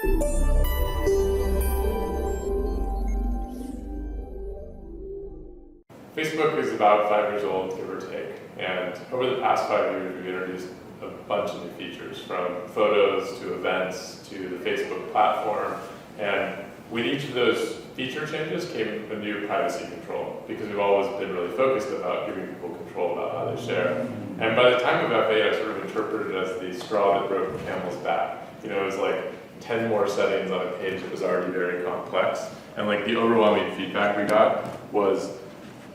Facebook is about 5 years old, give or take, and over the past 5 years we've introduced a bunch of new features, from photos to events to the Facebook platform, and with each of those feature changes came a new privacy control, because we've always been really focused about giving people control about how they share. And by the time of F8, I sort of interpreted it as the straw that broke the camel's back. You know, it was like 10 more settings on a page that was already very complex, and like the overwhelming feedback we got was,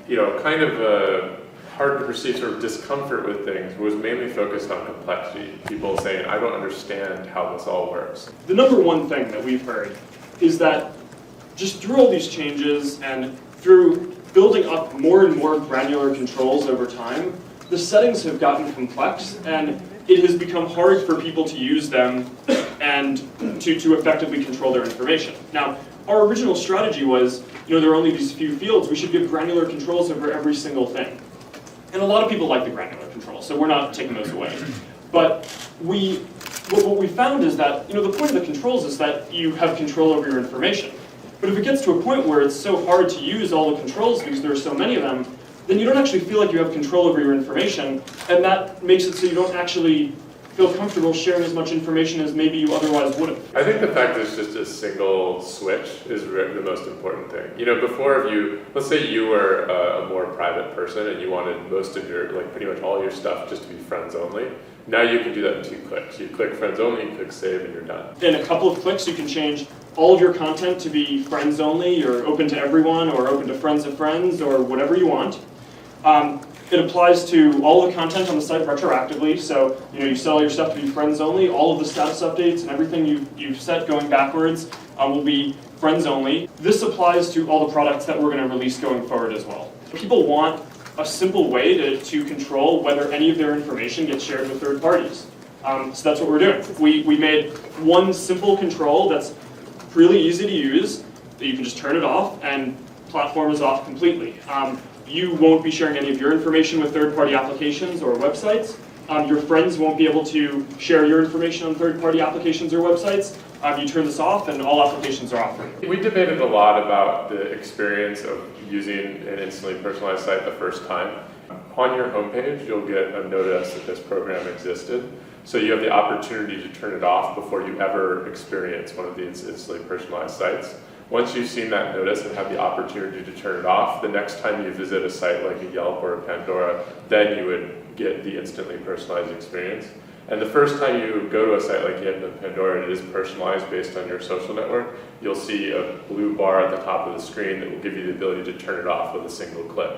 you know, kind of hard to perceive sort of discomfort with things was mainly focused on complexity. People saying, I don't understand how this all works. The number one thing that we've heard is that just through all these changes and through building up more and more granular controls over time, the settings have gotten complex and it has become hard for people to use them and to effectively control their information. Now, our original strategy was, you know, there are only these few fields, we should give granular controls over every single thing. And a lot of people like the granular controls, so we're not taking those away. But what we found is that, you know, the point of the controls is that you have control over your information. But if it gets to a point where it's so hard to use all the controls because there are so many of them, then you don't actually feel like you have control over your information, and that makes it so you don't actually feel comfortable sharing as much information as maybe you otherwise would have. I think the fact that it's just a single switch is the most important thing. You know, before, if you, let's say you were a more private person and you wanted most of your, like pretty much all your stuff just to be friends only, now you can do that in 2 clicks. You click friends only, you click save, and you're done. In a couple of clicks, you can change all of your content to be friends only, or open to everyone, or open to friends of friends, or whatever you want. It applies to all the content on the site retroactively, so you know, you set all your stuff to be friends only, all of the status updates and everything you've set going backwards will be friends only. This applies to all the products that we're going to release going forward as well. People want a simple way to control whether any of their information gets shared with third parties. So that's what we're doing. We made one simple control that's really easy to use, that you can just turn it off, and platform is off completely. You won't be sharing any of your information with third-party applications or websites. Your friends won't be able to share your information on third-party applications or websites. You turn this off and all applications are off. We debated a lot about the experience of using an instantly personalized site the first time. On your homepage, you'll get a notice that this program existed. So you have the opportunity to turn it off before you ever experience one of these instantly personalized sites. Once you've seen that notice and have the opportunity to turn it off, the next time you visit a site like a Yelp or a Pandora, then you would get the instantly personalized experience. And the first time you go to a site like Yelp and Pandora, it is personalized based on your social network. You'll see a blue bar at the top of the screen that will give you the ability to turn it off with a single click.